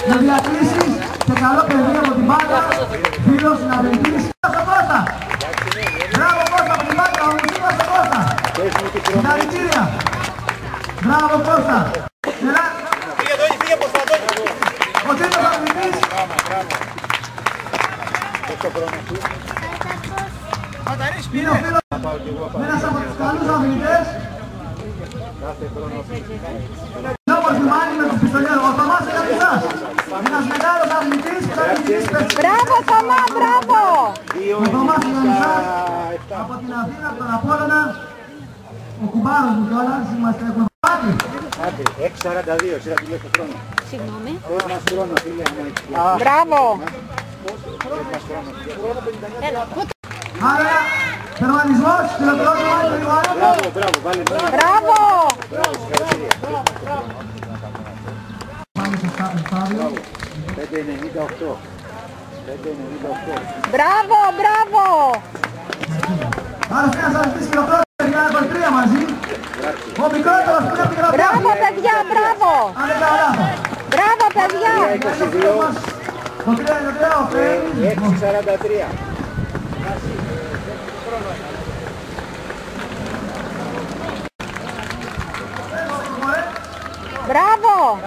με διακρίσεις και καλό παιδί από την Πάτα, φίλος συναδελφής. Κώστα! Μπράβο Κώστα από την Πάτα, ο Μουσίμας ο Κώστα! Συγχαρητήρια! Μπράβο Κώστα! Φύγε από το Αντώνη! Ο τρίτος αθλητής! Είναι ο φίλος με ένας από τους καλούς αθλητές. Όπως θυμάνει με τους πιστολιέρους, ο Θωμάς Ελευθεράς. Ένας μεγάλος αθλητής και αθλητής παιχτής. Μπράβο Θωμά, μπράβο! Ο Θωμάς Ελευθεράς από την Αθήνα, από τον Απόλλωνα. Ο κουμπάρος μου κιόλας, είμαστε έχουμε πάτρι. 6.42, εσύ θα τη λέω το χρόνο. Συγγνώμη. Ένας χρόνος, φίλε. Μπράβο! Άρα, τερματισμός, χειροκρότημα, περιβάλλον. Μπράβο, μπράβο, βάλε. Μπράβο! Πάμε στο στάδιο. 5.98. 5.98. Μπράβο, μπράβο! Άρα, ένας αθλητής χειροκρότημα, για 23 μαζί. Ο μικρότερος που είναι από την γραφιά. Μπράβο παιδιά, μπράβο! Αν δεν κάνω λάθος. Μπράβο παιδιά! Ο 3-23, ο Φρέης. 6.43. Μπράβο!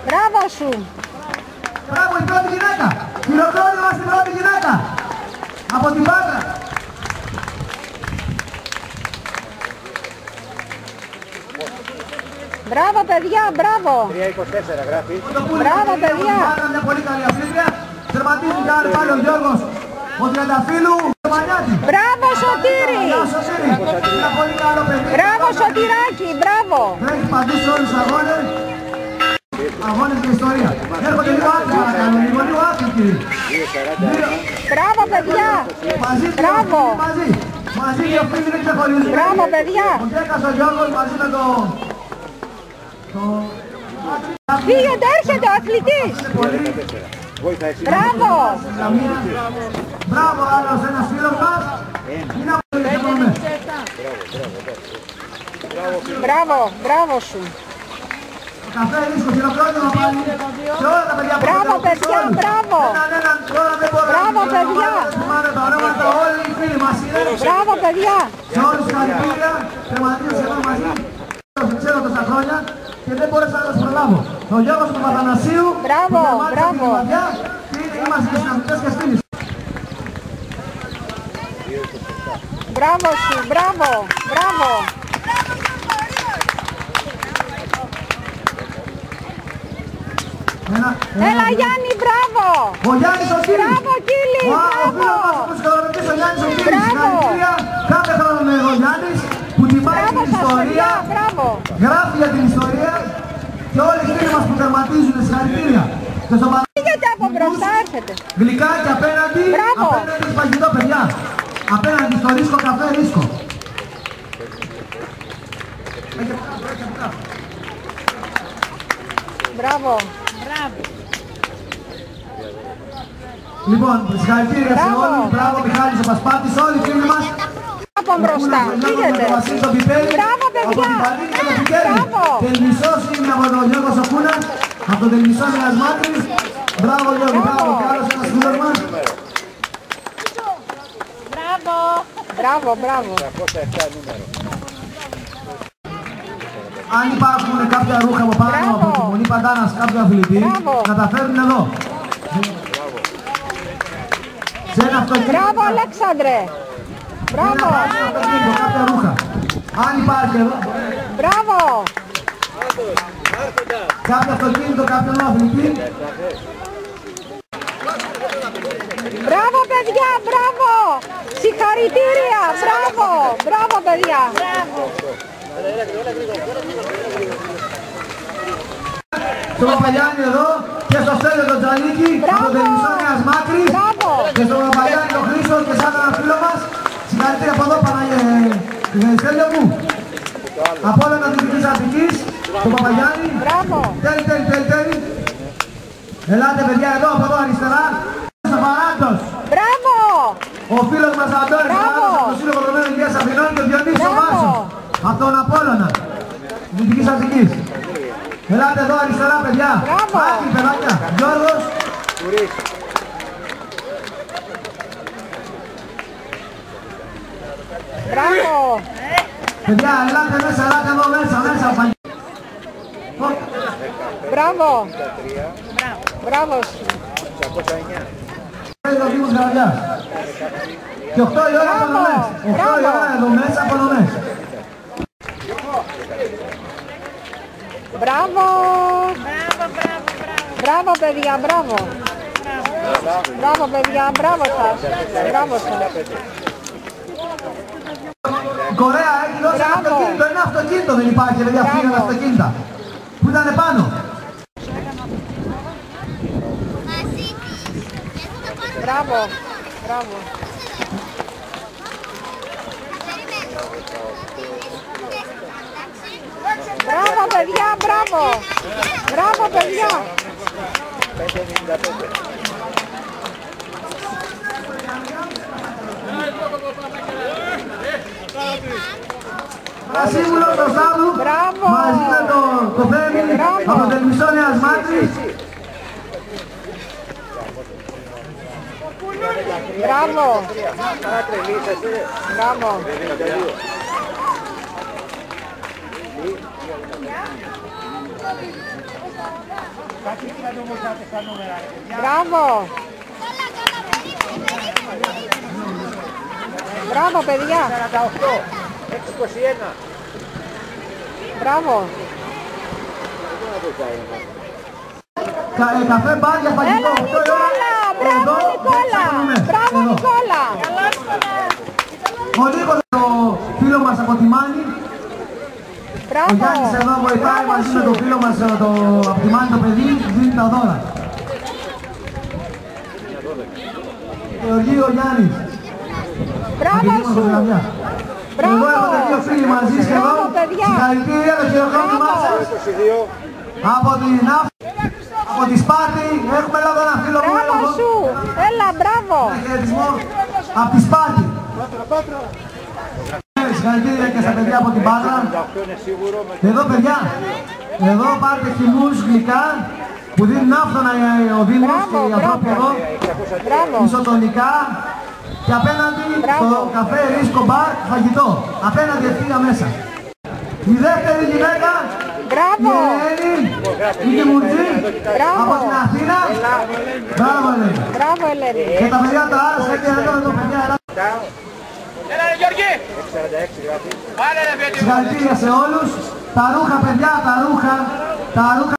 Μπράβο σου! Μπράβο η πρώτη γυναίκα. Χειροκρότημα στην πρώτη γυναίκα. Από την Πάτρα. Μπράβο παιδιά, μπράβο! 3.24 γράφει. Μπράβο, παιδιά. Μια πολύ καλή αθλήτρια. Τερματίζει και άλλο πάλι ο Γιώργος. Ο Τριανταφύλου. Μπράβο Σωτήρη! Ένα πολύ καλό παιδί. Μπράβο Σωτηράκη, μπράβο! Έχει παντού σε όλους τους αγώνες. Αγώνες και ιστορία. Έρχονται λίγο άκρη παρακαλώ. Λίγο άκρη κύριε. Μπράβο παιδιά! Μαζί Μπράβο! μαζί. Μαζί δύο φίλοι είναι ξεχωριστοί. Μπράβο παιδιά! Ο Ντέκας ο Γιώργος μαζί με το... Φύγετε, έρχεται ο αθλητής! Μπράβο! Μπράβο άλλος ένας φίλος μας. Είναι από το λεπτόμαι. Μπράβο, μπράβο σου! Καφέ ρίσκο, χειροκρότημα πάλι. Σε όλα τα παιδιά. Μπράβο παιδιά, μπράβο! Μπράβο παιδιά! Θυμάμαι τα ονόματα όλοι οι φίλοι μας είναι. Μπράβο παιδιά! Σε όλους τους χαρακτήρια. Τερματίζουν εδώ μαζί. Ξέρω τόσα χρόνια και δεν μπόρεσα να τους προλάβω. Ο Γιώργος του Παθανασίου. Μπράβο, μπράβο. Είμαστε συναντητές και στήλες. Μπράβο σου, μπράβο, μπράβο! Έλα Γιάννη, μπράβο! Ο Γιάννης ο Κύρις. Μπράβο Κύλη, Ο φίλος μπράβο! μας ο Σκαλονοτής ο Γιάννης ο Κύρις. Μπράβο. Συγχαρητήρια. Κάθε χρόνο είναι εδώ ο Γιάννης που τιμάει Μπράβο την ιστορία. Σασολιά, μπράβο! Γράφει για την ιστορία και όλοι οι φίλοι μας που τερματίζουν συγχαρητήρια. Και στο Φύγετε από μπροστά, έρχεται! γλυκάκι απέναντι, Μπράβο. απέναντι στο φαγητό παιδιά. Απέναντι στο ρίσκο καφέ ρίσκο. Μπράβο! Λοιπόν, συγχαρητήρια σε Μπράβο. όλους. Μπράβο Μιχάλης ο Πασπάτης, όλοι οι φίλοι μας. Από μπροστά, φύγετε! Μπράβο παιδιά! Μπράβο! Τελμισός είναι από τον Γιώργο Σοκούνας, από τον Τελμισό Μιας Μάτρης. Μπράβο Γιώργο, μπράβο, και άλλος ένας φίλος μας. Μπράβο! Μπράβο, μπράβο! 307 νούμερο. Αν υπάρχουν κάποια ρούχα από πάνω Μπράβο. από τη Μονή Παντάνας, κάποιο αθλητή, Μπράβο. να τα φέρουν εδώ. Σε ένα αυτοκίνητο. Μπράβο Αλέξανδρε! Μπράβο! Κάποια ρούχα. Αν υπάρχει εδώ, Μπράβο! κάποιο αυτοκίνητο, κάποιον αθλητή. Μπράβο παιδιά, μπράβο! Συγχαρητήρια, μπράβο! Μπράβο παιδιά! Στο Παπαγιάννη εδώ και στο Στέλιο τον Τζανίκη από τον Τελμισό Νέας Μάκρης. Μπράβο! Και στο Παπαγιάννη τον Χρήστο και σαν ένα φίλο μας. Συγχαρητήρια από εδώ Στέλιο μου. Από όλα τα Δυτικής Αττικής, στον Παπαγιάννη. Μπράβο! Τέλει. Ελάτε παιδιά εδώ από εδώ αριστερά. Σαφαράντος. Μπράβο! Ο φίλος μας Αντώνης Μπράβο. από το Σύλλογο Δομένων Υγείας Αθηνών και ο Διονύσης ο Μπράβο. Μάρσος από τον Απόλλωνα. Δυτικής Αττικής. Ελάτε εδώ αριστερά, παιδιά. Μπράβο. Άκη, παιδάκια. Γιώργος. Κουρής. Μπράβο. Παιδιά, ελάτε μέσα, ελάτε εδώ μέσα. Μπράβο. 53. Μπράβο. 609. Ο Δήμος Καραβιάς. Και 8 η ώρα απονομές. 8 η ώρα εδώ μέσα απονομές. Μπράβο. Μπράβο, παιδιά, μπράβο. Μπράβο, παιδιά, μπράβο σας. Μπράβο σας. Η Κορέα έχει δώσει ένα αυτοκίνητο. Ένα αυτοκίνητο δεν υπάρχει, παιδιά, φύγανε αυτοκίνητα. Που ήταν πάνω. Μπράβο. Μπράβο. Μπράβο, παιδιά, μπράβο. Μπράβο, παιδιά. 595. Σύμβουλος στο Σάβου. Μπράβο. Μαζί με το Θέμη από το Ελμισόνιας Μάτρης. Μπράβο. Παρατρελήσατε. Μπράβο. Μπράβο. Μπράβο, παιδιά. 48. 621. Μπράβο. Καφέ μπαρ για φαγητό. Έλα, 8 η ώρα. Νικόλα. Μπράβο, Εδώ, Νικόλα. απονομές. Μπράβο, Εδώ. Νικόλα. Ο Νίκος, το φίλο μας από τη Μάνη. Ο Μπράβο. Γιάννης εδώ βοηθάει Μπράβο μαζί με σου. το φίλο μας από τη Μάνη το παιδί, δίνει τα δώρα. Γεωργίου Γιάννης. Μπράβο σου. Μπράβο. Εδώ έχω τα δύο φίλοι μαζί σχεδόν. Μπράβο, παιδιά. Συγχαρητήρια το χειροκρότημά Μπράβο. σας. 22. Από την από τη Σπάρτη έχουμε εδώ ένα φίλο μου. Μπράβο σου. Έλα, μπράβο. Χαιρετισμό από τη Σπάρτη. Συγχαρητήρια και στα παιδιά από την Πάτρα. 58 είναι σίγουρο. Εδώ παιδιά, εδώ πάρτε χυμούς γλυκά που δίνουν άφθονα ο Δήμος Μπράβο, και οι ανθρώποι μπράβο. εδώ. Μπράβο. Ισοτονικά και απέναντι Μπράβο. το καφέ Ρίσκο Μπαρ φαγητό. Απέναντι ευθεία μέσα. Η δεύτερη γυναίκα, η Μπράβο. Ελένη, η Κιμουτζή Μπράβο. από την Αθήνα. Μπράβο Ελένη. Μπράβο, Ελένη. Και τα παιδιά τα άλλα σε εδώ το παιδιά. Έλα ρε Γιώργη! 646 γράφει. Πάρε ρε παιδί μου! Συγχαρητήρια σε όλους. Τα ρούχα παιδιά, τα ρούχα.